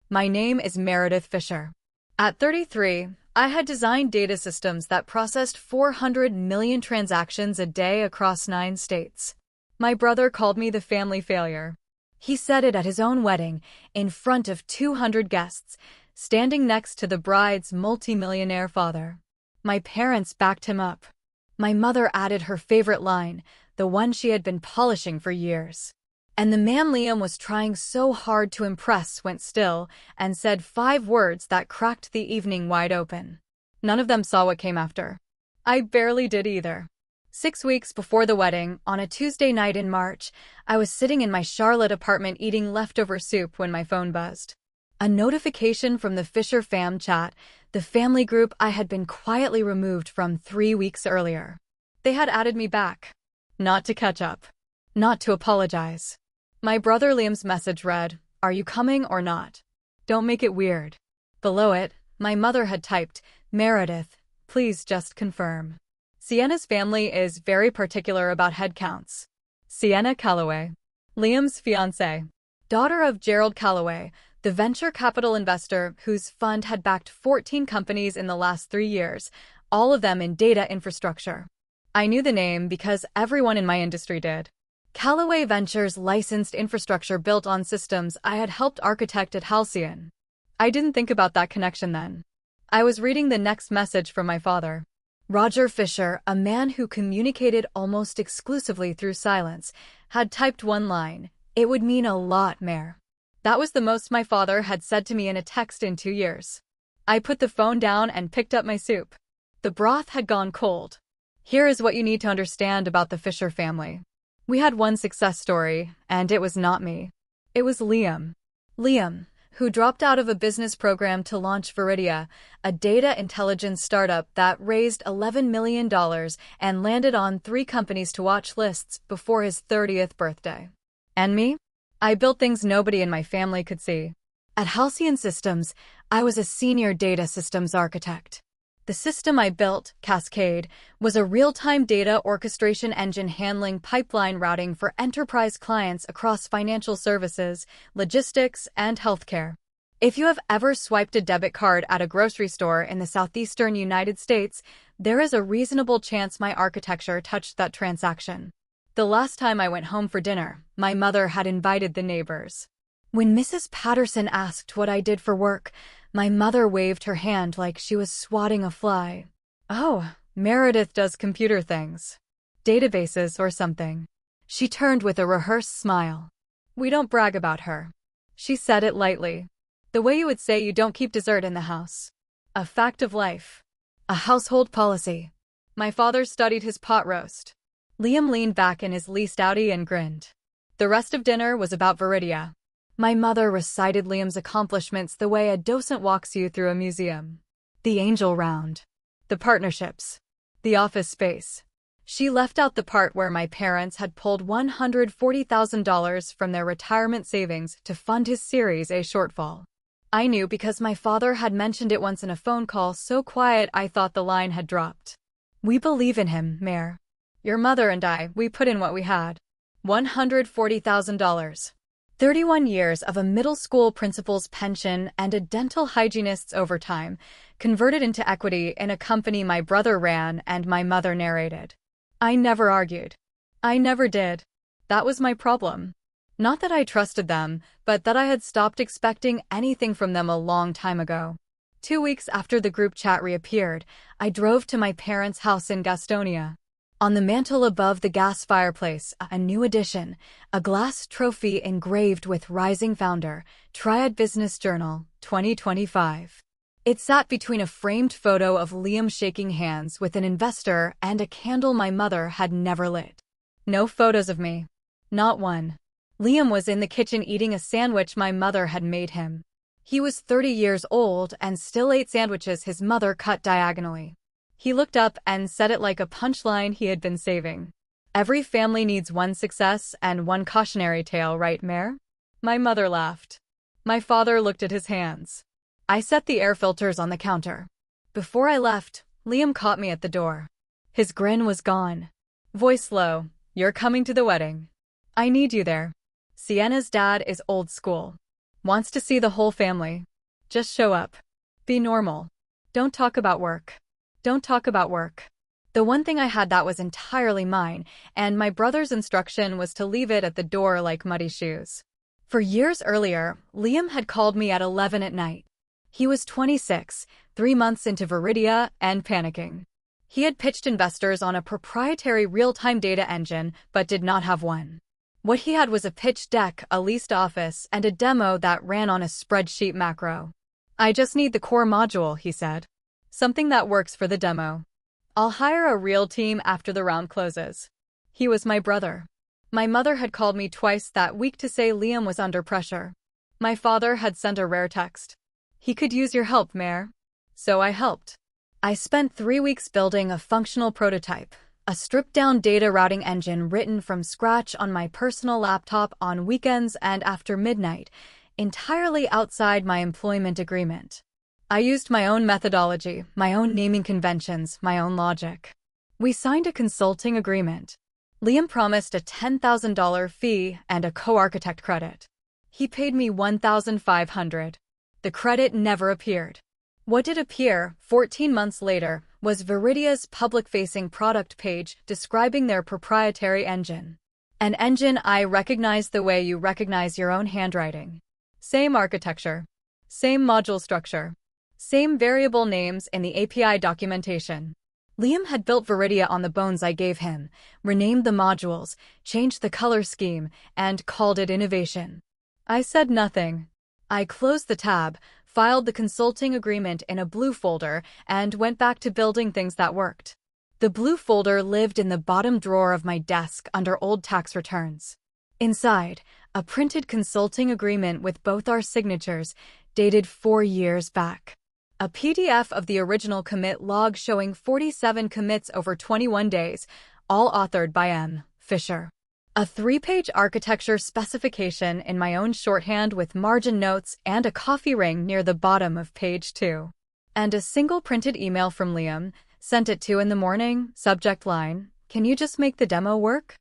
My name is Meredith Fisher. At 33, I had designed data systems that processed 400 million transactions a day across 9 states. My brother called me the family failure. He said it at his own wedding, in front of 200 guests, standing next to the bride's multimillionaire father. My parents backed him up. My mother added her favorite line, the one she had been polishing for years. And the man Liam was trying so hard to impress went still and said 5 words that cracked the evening wide open. None of them saw what came after. I barely did either. 6 weeks before the wedding, on a Tuesday night in March, I was sitting in my Charlotte apartment eating leftover soup when my phone buzzed. A notification from the Fisher fam chat, the family group I had been quietly removed from 3 weeks earlier. They had added me back. Not to catch up. Not to apologize. My brother Liam's message read, "Are you coming or not? Don't make it weird." Below it, my mother had typed, "Meredith, please just confirm." Sienna's family is very particular about head counts. Sienna Calloway, Liam's fiancée, daughter of Gerald Calloway, the venture capital investor whose fund had backed 14 companies in the last 3 years, all of them in data infrastructure. I knew the name because everyone in my industry did. Calloway Ventures licensed infrastructure built on systems I had helped architect at Halcyon. I didn't think about that connection then. I was reading the next message from my father. Roger Fisher, a man who communicated almost exclusively through silence, had typed one line, "It would mean a lot, Mayor." That was the most my father had said to me in a text in 2 years. I put the phone down and picked up my soup. The broth had gone cold. Here is what you need to understand about the Fisher family. We had one success story, and it was not me. It was Liam. Liam, who dropped out of a business program to launch Viridia, a data intelligence startup that raised $11 million and landed on 3 companies to watch lists before his 30th birthday. And me? I built things nobody in my family could see. At Halcyon Systems, I was a senior data systems architect. The system I built, Cascade, was a real-time data orchestration engine handling pipeline routing for enterprise clients across financial services, logistics, and healthcare. If you have ever swiped a debit card at a grocery store in the southeastern United States, there is a reasonable chance my architecture touched that transaction. The last time I went home for dinner, my mother had invited the neighbors. When Mrs. Patterson asked what I did for work, my mother waved her hand like she was swatting a fly. "Oh, Meredith does computer things. Databases or something." She turned with a rehearsed smile. "We don't brag about her." She said it lightly. The way you would say you don't keep dessert in the house. A fact of life. A household policy. My father studied his pot roast. Liam leaned back in his leased Audi and grinned. The rest of dinner was about Viridia. My mother recited Liam's accomplishments the way a docent walks you through a museum. The angel round. The partnerships. The office space. She left out the part where my parents had pulled $140,000 from their retirement savings to fund his Series A shortfall. I knew because my father had mentioned it once in a phone call so quiet I thought the line had dropped. "We believe in him, Mayor. Your mother and I, we put in what we had. $140,000. 31 years of a middle school principal's pension and a dental hygienist's overtime, converted into equity in a company my brother ran and my mother narrated. I never argued. I never did. That was my problem. Not that I trusted them, but that I had stopped expecting anything from them a long time ago. 2 weeks after the group chat reappeared, I drove to my parents' house in Gastonia. On the mantel above the gas fireplace, a new addition, a glass trophy engraved with Rising Founder, Triad Business Journal, 2025. It sat between a framed photo of Liam shaking hands with an investor and a candle my mother had never lit. No photos of me. Not one. Liam was in the kitchen eating a sandwich my mother had made him. He was 30 years old and still ate sandwiches his mother cut diagonally. He looked up and said it like a punchline he had been saving. "Every family needs one success and one cautionary tale, right, Mayor?" My mother laughed. My father looked at his hands. I set the air filters on the counter. Before I left, Liam caught me at the door. His grin was gone. Voice low, "You're coming to the wedding. I need you there. Sienna's dad is old school. Wants to see the whole family. Just show up. Be normal. Don't talk about work. Don't talk about work. The one thing I had that was entirely mine, and my brother's instruction was to leave it at the door like muddy shoes. For years earlier, Liam had called me at 11 at night. He was 26, 3 months into Viridia, and panicking. He had pitched investors on a proprietary real-time data engine, but did not have one. What he had was a pitch deck, a leased office, and a demo that ran on a spreadsheet macro. I just need the core module, he said. Something that works for the demo. I'll hire a real team after the round closes. He was my brother. My mother had called me twice that week to say Liam was under pressure. My father had sent a rare text. He could use your help, Mare. So I helped. I spent 3 weeks building a functional prototype, a stripped-down data routing engine written from scratch on my personal laptop on weekends and after midnight, entirely outside my employment agreement. I used my own methodology, my own naming conventions, my own logic. We signed a consulting agreement. Liam promised a $10,000 fee and a co-architect credit. He paid me $1,500. The credit never appeared. What did appear, 14 months later, was Viridia's public-facing product page describing their proprietary engine. An engine I recognized the way you recognize your own handwriting. Same architecture. Same module structure. Same variable names in the API documentation. Liam had built Viridia on the bones I gave him, renamed the modules, changed the color scheme, and called it innovation. I said nothing. I closed the tab, filed the consulting agreement in a blue folder, and went back to building things that worked. The blue folder lived in the bottom drawer of my desk under old tax returns. Inside, a printed consulting agreement with both our signatures, dated 4 years back. A PDF of the original commit log showing 47 commits over 21 days, all authored by M. Fisher. A 3-page architecture specification in my own shorthand with margin notes and a coffee ring near the bottom of page 2. And a single printed email from Liam, sent at 2 in the morning, subject line, "Can you just make the demo work?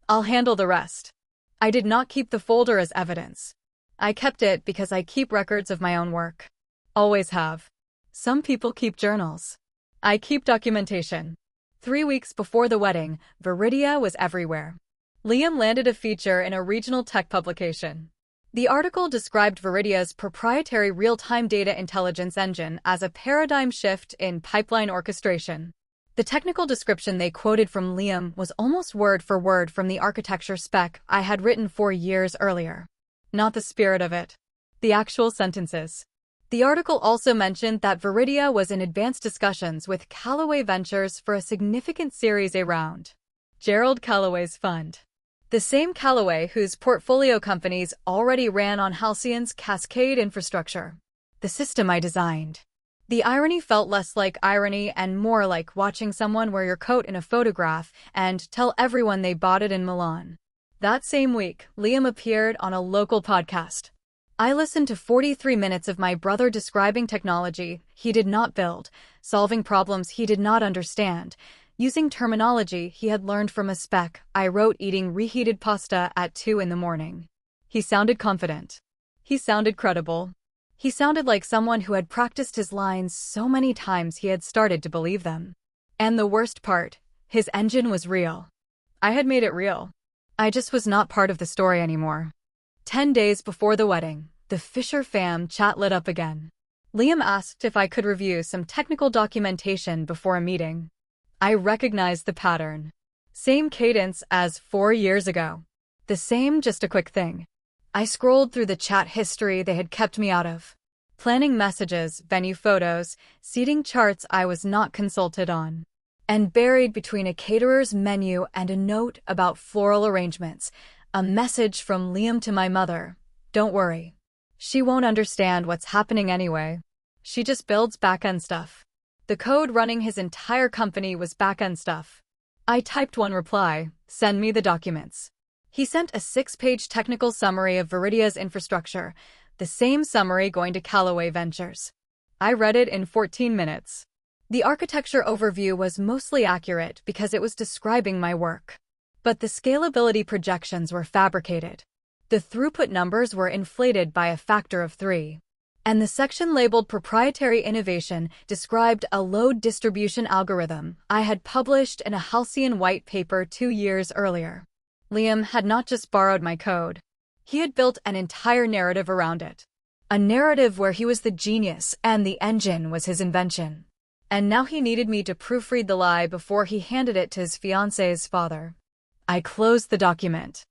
I'll handle the rest." I did not keep the folder as evidence. I kept it because I keep records of my own work. Always have. Some people keep journals. I keep documentation. 3 weeks before the wedding, Viridia was everywhere. Liam landed a feature in a regional tech publication. The article described Viridia's proprietary real-time data intelligence engine as a paradigm shift in pipeline orchestration. The technical description they quoted from Liam was almost word for word from the architecture spec I had written 4 years earlier. Not the spirit of it. The actual sentences. The article also mentioned that Viridia was in advanced discussions with Callaway Ventures for a significant Series A round. Gerald Callaway's fund. The same Callaway whose portfolio companies already ran on Halcyon's Cascade infrastructure. The system I designed. The irony felt less like irony and more like watching someone wear your coat in a photograph and tell everyone they bought it in Milan. That same week, Liam appeared on a local podcast. I listened to 43 minutes of my brother describing technology he did not build, solving problems he did not understand, using terminology he had learned from a spec I wrote eating reheated pasta at 2 in the morning. He sounded confident. He sounded credible. He sounded like someone who had practiced his lines so many times he had started to believe them. And the worst part, his engine was real. I had made it real. I just was not part of the story anymore. 10 days before the wedding, the Fisher fam chat lit up again. Liam asked if I could review some technical documentation before a meeting. I recognized the pattern. Same cadence as 4 years ago. The same, just a quick thing. I scrolled through the chat history they had kept me out of. Planning messages, venue photos, seating charts I was not consulted on. And buried between a caterer's menu and a note about floral arrangements, a message from Liam to my mother. Don't worry. She won't understand what's happening anyway. She just builds back-end stuff. The code running his entire company was back-end stuff. I typed one reply, "Send me the documents." He sent a 6-page technical summary of Viridia's infrastructure, the same summary going to Callaway Ventures. I read it in 14 minutes. The architecture overview was mostly accurate because it was describing my work. But the scalability projections were fabricated. The throughput numbers were inflated by a factor of 3. And the section labeled Proprietary Innovation described a load distribution algorithm I had published in a Halcyon white paper 2 years earlier. Liam had not just borrowed my code. He had built an entire narrative around it. A narrative where he was the genius and the engine was his invention. And now he needed me to proofread the lie before he handed it to his fiancé's father. I closed the document.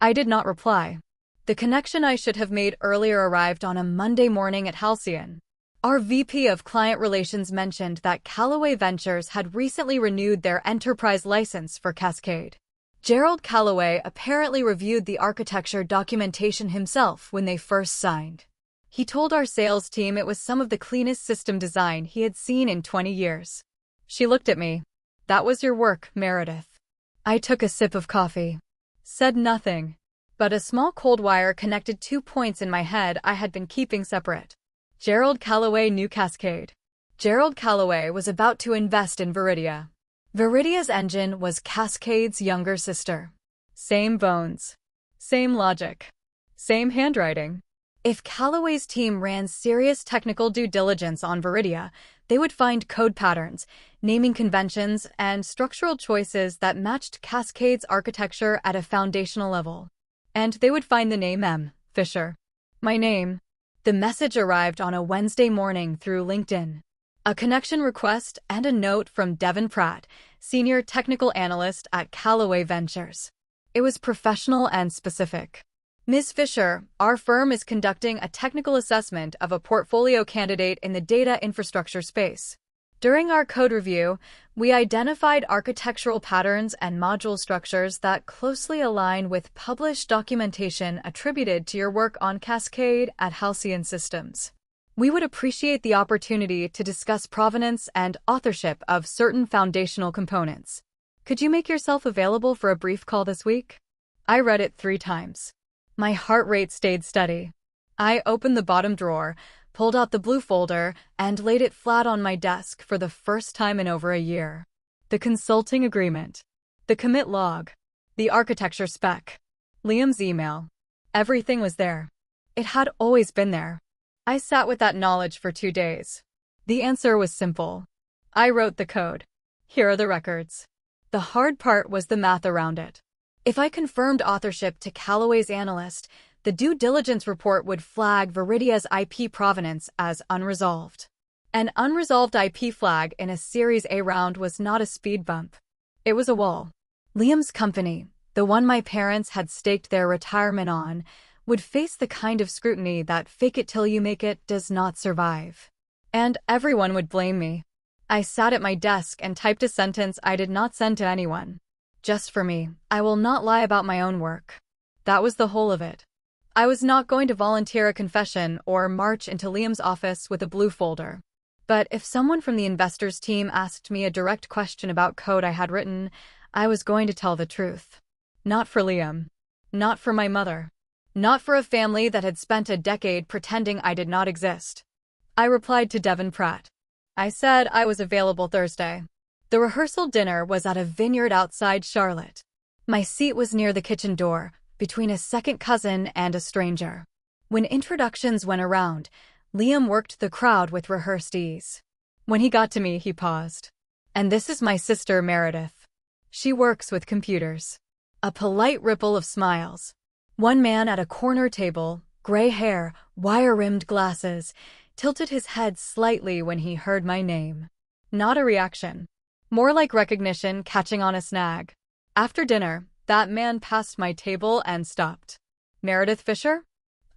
I did not reply. The connection I should have made earlier arrived on a Monday morning at Halcyon. Our VP of Client Relations mentioned that Callaway Ventures had recently renewed their enterprise license for Cascade. Gerald Callaway apparently reviewed the architecture documentation himself when they first signed. He told our sales team it was some of the cleanest system design he had seen in 20 years. She looked at me. "That was your work, Meredith." I took a sip of coffee. Said nothing. But a small cold wire connected 2 points in my head I had been keeping separate. Gerald Callaway knew Cascade. Gerald Callaway was about to invest in Viridia. Viridia's engine was Cascade's younger sister. Same bones. Same logic. Same handwriting. If Callaway's team ran serious technical due diligence on Viridia, they would find code patterns, naming conventions, and structural choices that matched Cascade's architecture at a foundational level. And they would find the name M. Fisher. My name. The message arrived on a Wednesday morning through LinkedIn. A connection request and a note from Devin Pratt, Senior Technical Analyst at Callaway Ventures. It was professional and specific. Ms. Fisher, our firm is conducting a technical assessment of a portfolio candidate in the data infrastructure space. During our code review, we identified architectural patterns and module structures that closely align with published documentation attributed to your work on Cascade at Halcyon Systems. We would appreciate the opportunity to discuss provenance and authorship of certain foundational components. Could you make yourself available for a brief call this week? I read it 3 times. My heart rate stayed steady. I opened the bottom drawer, pulled out the blue folder, and laid it flat on my desk for the first time in over a year. The consulting agreement. The commit log. The architecture spec. Liam's email. Everything was there. It had always been there. I sat with that knowledge for 2 days. The answer was simple. I wrote the code. Here are the records. The hard part was the math around it. If I confirmed authorship to Callaway's analyst, the due diligence report would flag Viridia's IP provenance as unresolved. An unresolved IP flag in a Series A round was not a speed bump. It was a wall. Liam's company, the one my parents had staked their retirement on, would face the kind of scrutiny that fake it till you make it does not survive. And everyone would blame me. I sat at my desk and typed a sentence I did not send to anyone. Just for me, I will not lie about my own work. That was the whole of it. I was not going to volunteer a confession or march into Liam's office with a blue folder. But if someone from the investors team asked me a direct question about code I had written, I was going to tell the truth. Not for Liam. Not for my mother. Not for a family that had spent a decade pretending I did not exist. I replied to Devin Pratt. I said I was available Thursday. The rehearsal dinner was at a vineyard outside Charlotte. My seat was near the kitchen door, between a second cousin and a stranger. When introductions went around, Liam worked the crowd with rehearsed ease. When he got to me, he paused. "And this is my sister, Meredith. She works with computers." A polite ripple of smiles. One man at a corner table, gray hair, wire-rimmed glasses, tilted his head slightly when he heard my name. Not a reaction. More like recognition catching on a snag. After dinner, that man passed my table and stopped. "Meredith Fisher?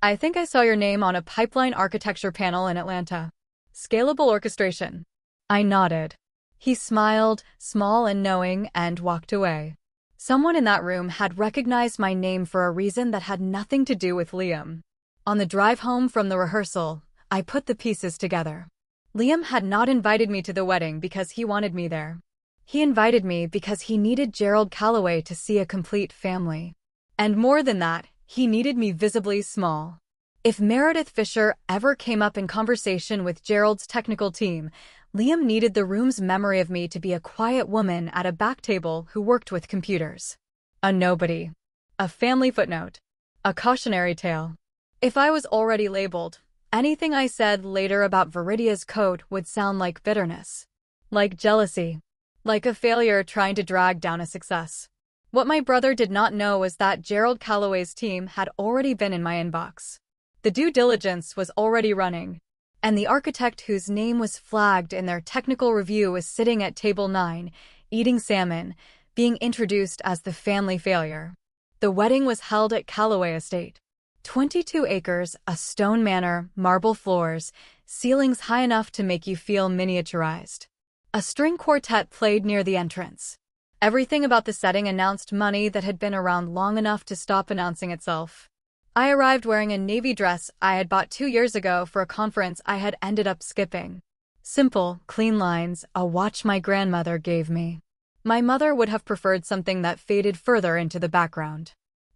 I think I saw your name on a pipeline architecture panel in Atlanta. Scalable orchestration." I nodded. He smiled, small and knowing, and walked away. Someone in that room had recognized my name for a reason that had nothing to do with Liam. On the drive home from the rehearsal, I put the pieces together. Liam had not invited me to the wedding because he wanted me there. He invited me because he needed Gerald Callaway to see a complete family. And more than that, he needed me visibly small. If Meredith Fisher ever came up in conversation with Gerald's technical team, Liam needed the room's memory of me to be a quiet woman at a back table who worked with computers. A nobody. A family footnote. A cautionary tale. If I was already labeled, anything I said later about Viridia's coat would sound like bitterness. Like jealousy. Like a failure trying to drag down a success. What my brother did not know was that Gerald Calloway's team had already been in my inbox. The due diligence was already running, and the architect whose name was flagged in their technical review was sitting at table 9, eating salmon, being introduced as the family failure. The wedding was held at Calloway Estate. 22 acres, a stone manor, marble floors, ceilings high enough to make you feel miniaturized. A string quartet played near the entrance. Everything about the setting announced money that had been around long enough to stop announcing itself. I arrived wearing a navy dress I had bought 2 years ago for a conference I had ended up skipping. Simple, clean lines, a watch my grandmother gave me. My mother would have preferred something that faded further into the background.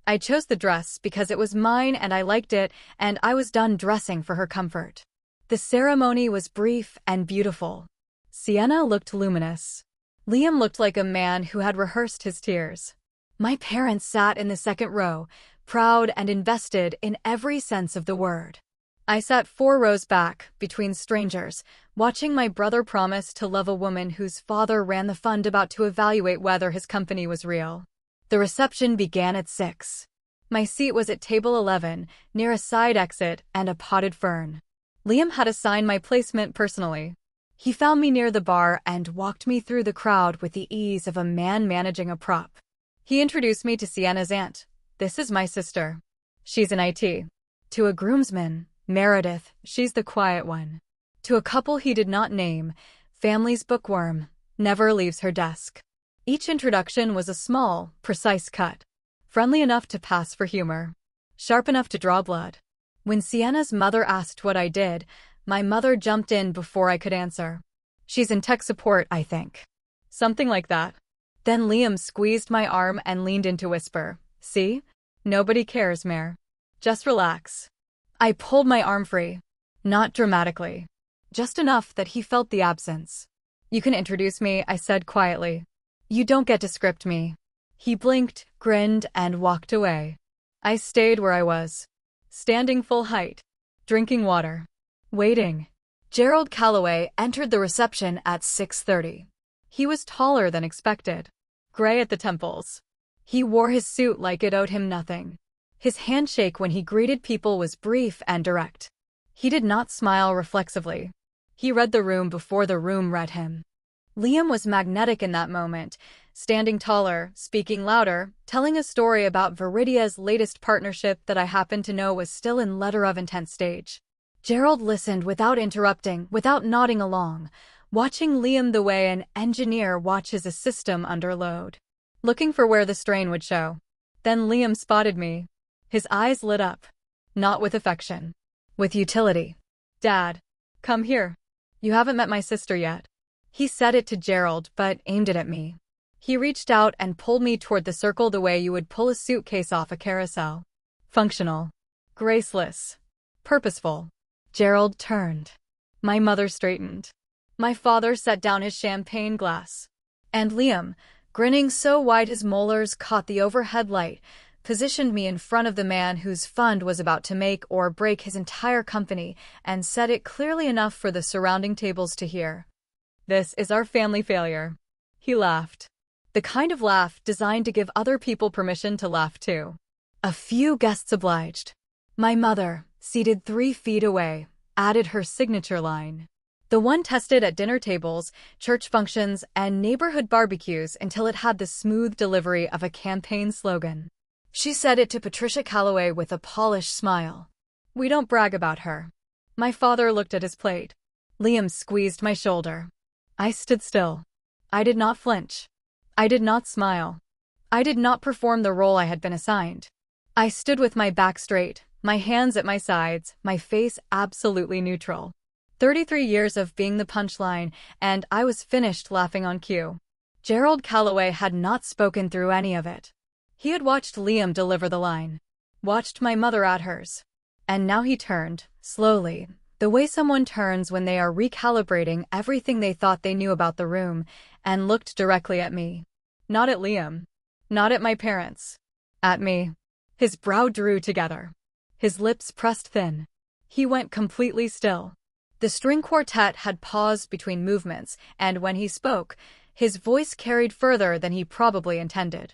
I chose the dress because it was mine and I liked it, and I was done dressing for her comfort. The ceremony was brief and beautiful. Sienna looked luminous. Liam looked like a man who had rehearsed his tears. My parents sat in the second row, proud and invested in every sense of the word. I sat 4 rows back, between strangers, watching my brother promise to love a woman whose father ran the fund about to evaluate whether his company was real. The reception began at 6. My seat was at table 11, near a side exit and a potted fern. Liam had assigned my placement personally. He found me near the bar and walked me through the crowd with the ease of a man managing a prop. He introduced me to Sienna's aunt. This is my sister. She's in IT. To a groomsman, Meredith, she's the quiet one. To a couple he did not name, family's bookworm, never leaves her desk. Each introduction was a small, precise cut. Friendly enough to pass for humor. Sharp enough to draw blood. When Sienna's mother asked what I did, my mother jumped in before I could answer. She's in tech support, I think. Something like that. Then Liam squeezed my arm and leaned in to whisper, "See? Nobody cares, Mare. Just relax." I pulled my arm free. Not dramatically. Just enough that he felt the absence. "You can introduce me," I said quietly. "You don't get to script me." He blinked, grinned, and walked away. I stayed where I was. Standing full height. Drinking water. Waiting. Gerald Calloway entered the reception at 6:30. He was taller than expected. Gray at the temples. He wore his suit like it owed him nothing. His handshake when he greeted people was brief and direct. He did not smile reflexively. He read the room before the room read him. Liam was magnetic in that moment, standing taller, speaking louder, telling a story about Viridia's latest partnership that I happened to know was still in letter of intent stage. Gerald listened without interrupting, without nodding along, watching Liam the way an engineer watches a system under load, looking for where the strain would show. Then Liam spotted me. His eyes lit up. Not with affection. With utility. "Dad, come here. You haven't met my sister yet." He said it to Gerald, but aimed it at me. He reached out and pulled me toward the circle the way you would pull a suitcase off a carousel. Functional. Graceless. Purposeful. Gerald turned. My mother straightened. My father set down his champagne glass. And Liam, grinning so wide his molars caught the overhead light, positioned me in front of the man whose fund was about to make or break his entire company and said it clearly enough for the surrounding tables to hear. "This is our family failure." He laughed. The kind of laugh designed to give other people permission to laugh too. A few guests obliged. My mother, seated 3 feet away, added her signature line. The one tested at dinner tables, church functions, and neighborhood barbecues until it had the smooth delivery of a campaign slogan. She said it to Patricia Calloway with a polished smile. "We don't brag about her." My father looked at his plate. Liam squeezed my shoulder. I stood still. I did not flinch. I did not smile. I did not perform the role I had been assigned. I stood with my back straight, my hands at my sides, my face absolutely neutral. 33 years of being the punchline, and I was finished laughing on cue. Gerald Calloway had not spoken through any of it. He had watched Liam deliver the line. Watched my mother at hers. And now he turned, slowly, the way someone turns when they are recalibrating everything they thought they knew about the room, and looked directly at me. Not at Liam. Not at my parents. At me. His brow drew together. His lips pressed thin. He went completely still. The string quartet had paused between movements, and when he spoke, his voice carried further than he probably intended.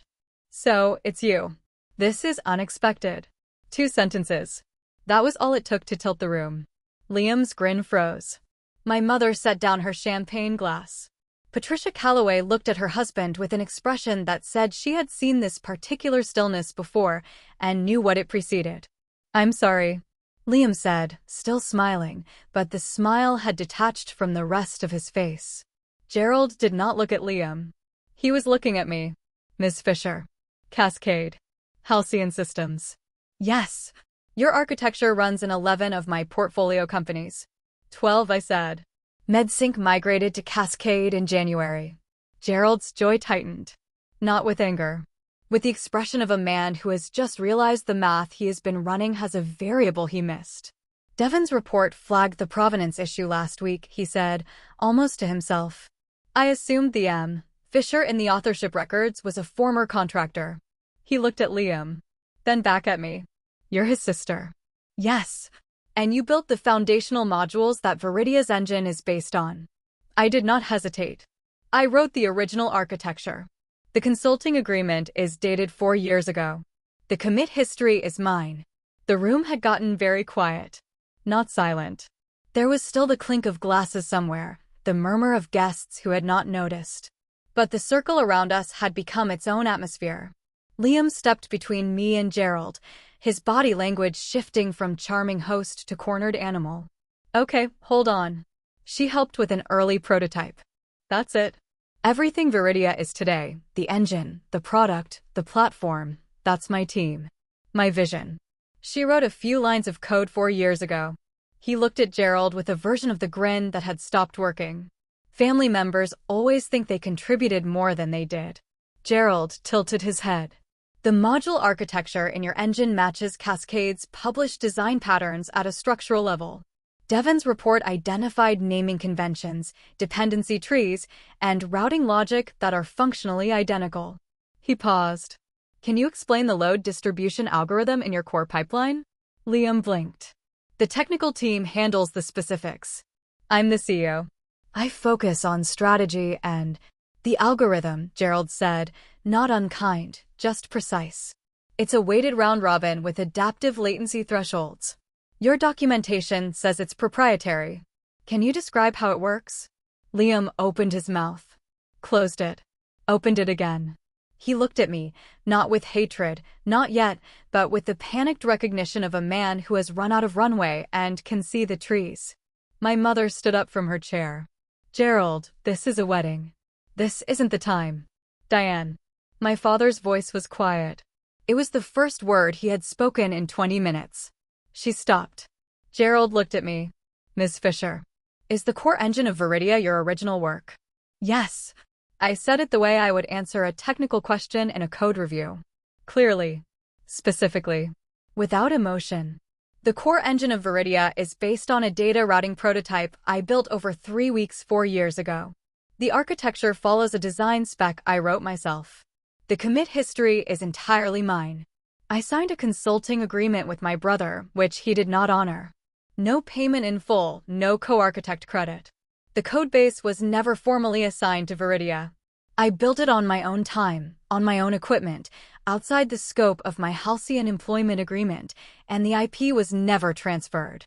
So, it's you. This is unexpected. 2 sentences. That was all it took to tilt the room. Liam's grin froze. My mother set down her champagne glass. Patricia Calloway looked at her husband with an expression that said she had seen this particular stillness before and knew what it preceded. I'm sorry, Liam said, still smiling, but the smile had detached from the rest of his face. Gerald did not look at Liam. He was looking at me. Ms. Fisher. Cascade. Halcyon Systems. Yes. Your architecture runs in 11 of my portfolio companies. 12, I said. MedSync migrated to Cascade in January. Gerald's jaw tightened. Not with anger. With the expression of a man who has just realized the math he has been running has a variable he missed. Devon's report flagged the provenance issue last week, he said, almost to himself. I assumed the M. Fisher in the authorship records was a former contractor. He looked at Liam. Then back at me. You're his sister. Yes. And you built the foundational modules that Viridia's engine is based on. I did not hesitate. I wrote the original architecture. The consulting agreement is dated 4 years ago. The commit history is mine. The room had gotten very quiet. Not silent. There was still the clink of glasses somewhere, the murmur of guests who had not noticed. But the circle around us had become its own atmosphere. Liam stepped between me and Gerald, his body language shifting from charming host to cornered animal. Okay, hold on. She helped with an early prototype. That's it. Everything Viridia is today, the engine, the product, the platform, that's my team. My vision. She wrote a few lines of code 4 years ago. He looked at Gerald with a version of the grin that had stopped working. Family members always think they contributed more than they did. Gerald tilted his head. The module architecture in your engine matches Cascade's published design patterns at a structural level. Devon's report identified naming conventions, dependency trees, and routing logic that are functionally identical. He paused. Can you explain the load distribution algorithm in your core pipeline? Liam blinked. The technical team handles the specifics. I'm the CEO. I focus on strategy and the algorithm, Gerald said, not unkind, just precise. It's a weighted round robin with adaptive latency thresholds. Your documentation says it's proprietary. Can you describe how it works? Liam opened his mouth, closed it, opened it again. He looked at me, not with hatred, not yet, but with the panicked recognition of a man who has run out of runway and can see the trees. My mother stood up from her chair. Gerald, this is a wedding. This isn't the time. Diane. My father's voice was quiet. It was the first word he had spoken in 20 minutes. She stopped. Gerald looked at me. Ms. Fisher. Is the core engine of Viridia your original work? Yes. I said it the way I would answer a technical question in a code review. Clearly. Specifically. Without emotion. The core engine of Viridia is based on a data routing prototype I built over 3 weeks 4 years ago. The architecture follows a design spec I wrote myself. The commit history is entirely mine. I signed a consulting agreement with my brother, which he did not honor. No payment in full, no co-architect credit. The codebase was never formally assigned to Viridia. I built it on my own time, on my own equipment, outside the scope of my Halcyon employment agreement, and the IP was never transferred.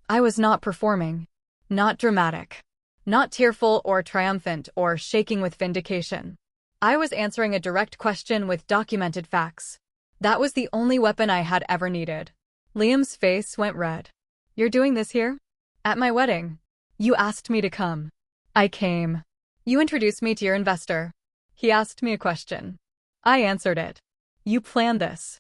I was not performing. Not dramatic. Not tearful or triumphant or shaking with vindication. I was answering a direct question with documented facts. That was the only weapon I had ever needed. Liam's face went red. You're doing this here? At my wedding. You asked me to come. I came. You introduced me to your investor. He asked me a question. I answered it. You planned this.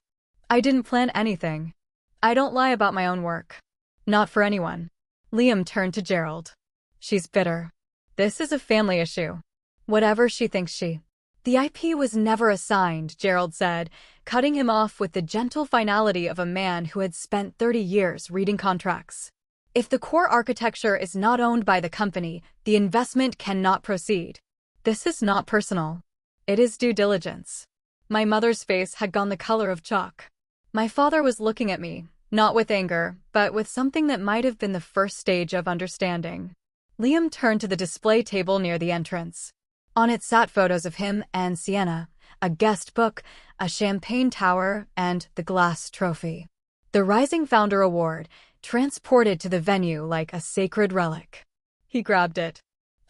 I didn't plan anything. I don't lie about my own work. Not for anyone. Liam turned to Gerald. She's bitter. This is a family issue. Whatever she thinks she. The IP was never assigned, Gerald said, cutting him off with the gentle finality of a man who had spent 30 years reading contracts. If the core architecture is not owned by the company, the investment cannot proceed. This is not personal. It is due diligence. My mother's face had gone the color of chalk. My father was looking at me, not with anger, but with something that might have been the first stage of understanding. Liam turned to the display table near the entrance. On it sat photos of him and Sienna, a guest book, a champagne tower, and the glass trophy. The Rising Founder Award, transported to the venue like a sacred relic. He grabbed it.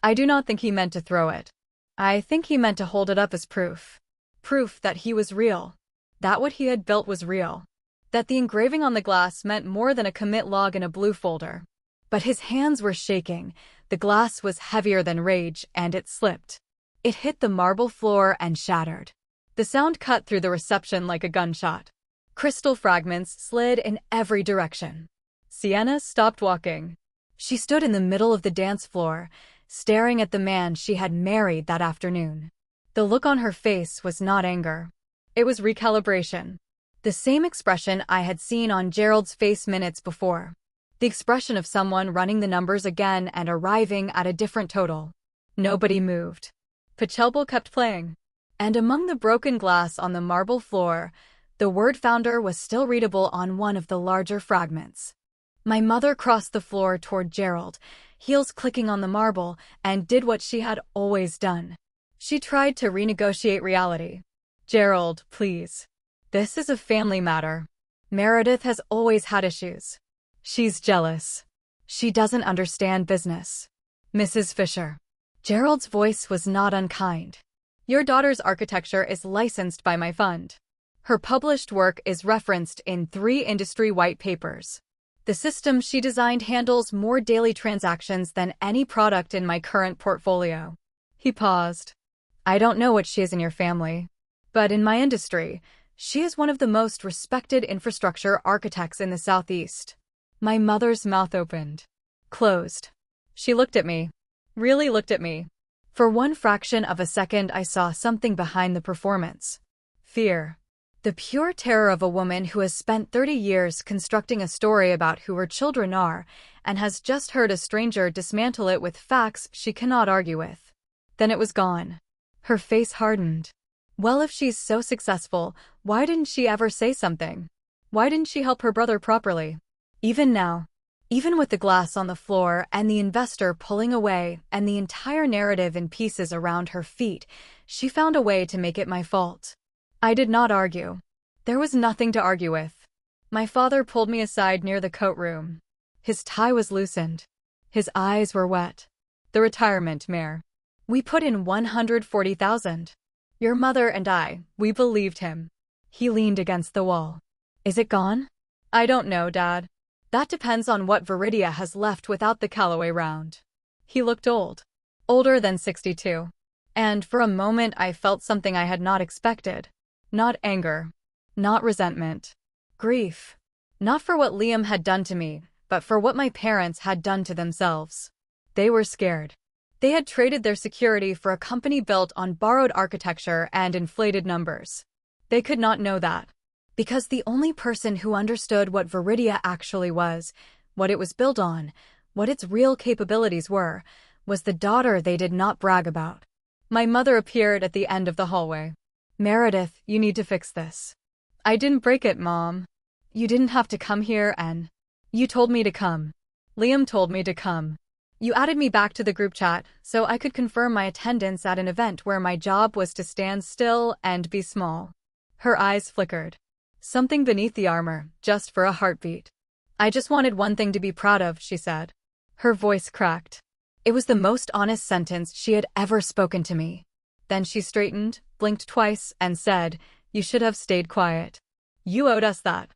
I do not think he meant to throw it. I think he meant to hold it up as proof. Proof that he was real. That what he had built was real. That the engraving on the glass meant more than a commit log in a blue folder. But his hands were shaking, the glass was heavier than rage, and it slipped. It hit the marble floor and shattered. The sound cut through the reception like a gunshot. Crystal fragments slid in every direction. Sienna stopped walking. She stood in the middle of the dance floor, staring at the man she had married that afternoon. The look on her face was not anger. It was recalibration. The same expression I had seen on Gerald's face minutes before. The expression of someone running the numbers again and arriving at a different total. Nobody moved. Pachelbel kept playing. And among the broken glass on the marble floor, the word founder was still readable on one of the larger fragments. My mother crossed the floor toward Gerald, heels clicking on the marble, and did what she had always done. She tried to renegotiate reality. Gerald, please. This is a family matter. Meredith has always had issues. She's jealous. She doesn't understand business. Mrs. Fisher. Gerald's voice was not unkind. Your daughter's architecture is licensed by my fund. Her published work is referenced in 3 industry white papers. The system she designed handles more daily transactions than any product in my current portfolio. He paused. I don't know what she is in your family, but in my industry, she is one of the most respected infrastructure architects in the Southeast. My mother's mouth opened. Closed. She looked at me. Really looked at me. For one fraction of a second I saw something behind the performance. Fear. The pure terror of a woman who has spent 30 years constructing a story about who her children are and has just heard a stranger dismantle it with facts she cannot argue with. Then it was gone. Her face hardened. Well, if she's so successful, why didn't she ever say something? Why didn't she help her brother properly? Even now, even with the glass on the floor and the investor pulling away and the entire narrative in pieces around her feet, she found a way to make it my fault. I did not argue. There was nothing to argue with. My father pulled me aside near the coat room. His tie was loosened. His eyes were wet. The retirement, Mayor. We put in 140,000. Your mother and I, we believed him. He leaned against the wall. Is it gone? I don't know, Dad. That depends on what Viridia has left without the Callaway round. He looked old. Older than 62. And for a moment I felt something I had not expected. Not anger. Not resentment. Grief. Not for what Liam had done to me, but for what my parents had done to themselves. They were scared. They had traded their security for a company built on borrowed architecture and inflated numbers. They could not know that. Because the only person who understood what Viridia actually was, what it was built on, what its real capabilities were, was the daughter they did not brag about. My mother appeared at the end of the hallway. Meredith, you need to fix this. I didn't break it, Mom. You didn't have to come here and... You told me to come. Liam told me to come. You added me back to the group chat so I could confirm my attendance at an event where my job was to stand still and be small. Her eyes flickered. Something beneath the armor, just for a heartbeat. I just wanted one thing to be proud of, she said. Her voice cracked. It was the most honest sentence she had ever spoken to me. Then she straightened, blinked twice, and said, You should have stayed quiet. You owed us that.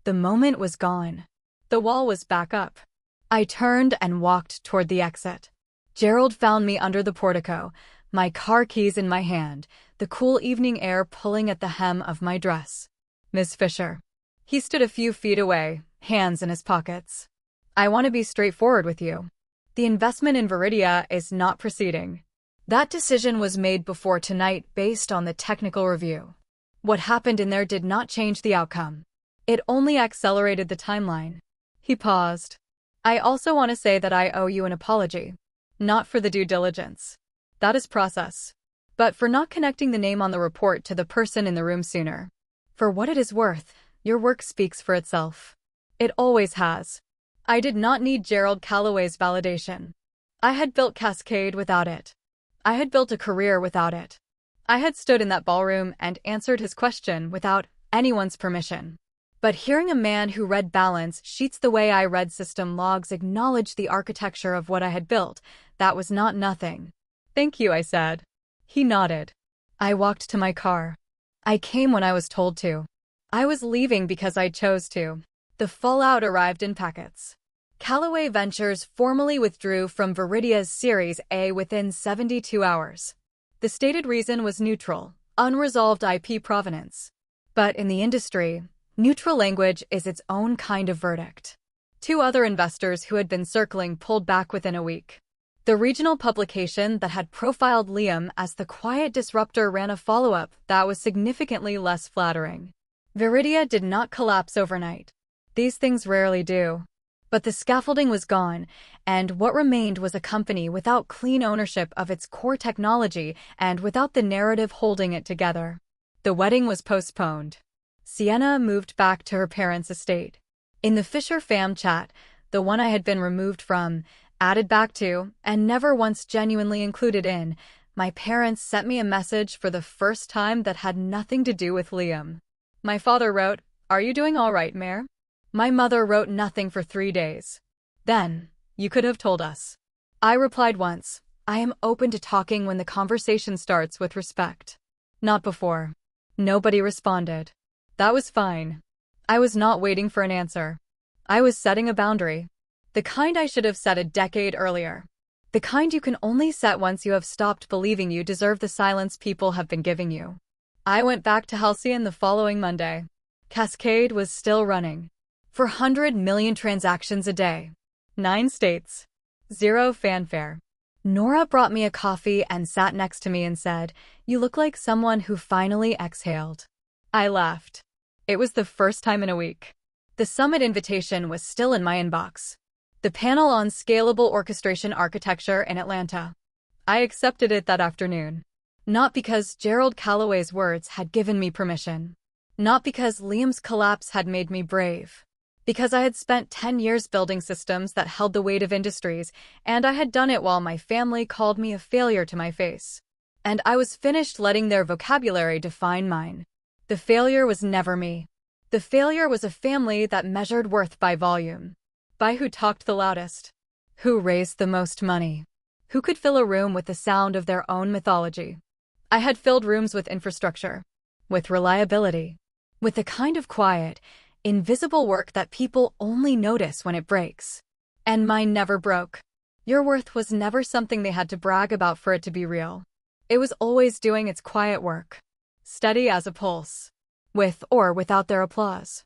The moment was gone. The wall was back up. I turned and walked toward the exit. Gerald found me under the portico, my car keys in my hand, the cool evening air pulling at the hem of my dress. Miss Fisher. He stood a few feet away, hands in his pockets. I want to be straightforward with you. The investment in Viridia is not proceeding. That decision was made before tonight based on the technical review. What happened in there did not change the outcome. It only accelerated the timeline. He paused. I also want to say that I owe you an apology. Not for the due diligence. That is process. But for not connecting the name on the report to the person in the room sooner. For what it is worth, Your work speaks for itself. It always has. I did not need Gerald Calloway's validation. I had built Cascade without it. I had built a career without it. I had stood in that ballroom and answered his question without anyone's permission. But hearing a man who read balance sheets the way I read system logs acknowledge the architecture of what I had built, that was not nothing. "Thank you," I said. He nodded. I walked to my car. I came when I was told to. I was leaving because I chose to. The fallout arrived in packets. Callaway Ventures formally withdrew from Viridia's Series A within 72 hours. The stated reason was neutral, unresolved IP provenance. But in the industry, neutral language is its own kind of verdict. 2 other investors who had been circling pulled back within a week. The regional publication that had profiled Liam as the quiet disruptor ran a follow-up that was significantly less flattering. Viridia did not collapse overnight. These things rarely do. But the scaffolding was gone, and what remained was a company without clean ownership of its core technology and without the narrative holding it together. The wedding was postponed. Sienna moved back to her parents' estate. In the Fisher fam chat, the one I had been removed from, added back to, and never once genuinely included in, my parents sent me a message for the first time that had nothing to do with Liam. My father wrote, "Are you doing all right, Mare?" My mother wrote nothing for 3 days. Then, "You could have told us." I replied once, "I am open to talking when the conversation starts with respect. Not before." Nobody responded. That was fine. I was not waiting for an answer. I was setting a boundary. The kind I should have set a decade earlier. The kind you can only set once you have stopped believing you deserve the silence people have been giving you. I went back to Halcyon the following Monday. Cascade was still running. 400 million transactions a day. 9 states. 0 fanfare. Nora brought me a coffee and sat next to me and said, "You look like someone who finally exhaled." I laughed. It was the first time in a week. The summit invitation was still in my inbox. The panel on scalable orchestration architecture in Atlanta. I accepted it that afternoon. Not because Gerald Calloway's words had given me permission. Not because Liam's collapse had made me brave. Because I had spent 10 years building systems that held the weight of industries, and I had done it while my family called me a failure to my face. And I was finished letting their vocabulary define mine. The failure was never me. The failure was a family that measured worth by volume. By who talked the loudest. Who raised the most money. Who could fill a room with the sound of their own mythology. I had filled rooms with infrastructure. With reliability. With the kind of quiet, invisible work that people only notice when it breaks. And mine never broke. Your worth was never something they had to brag about for it to be real. It was always doing its quiet work. Steady as a pulse. With or without their applause.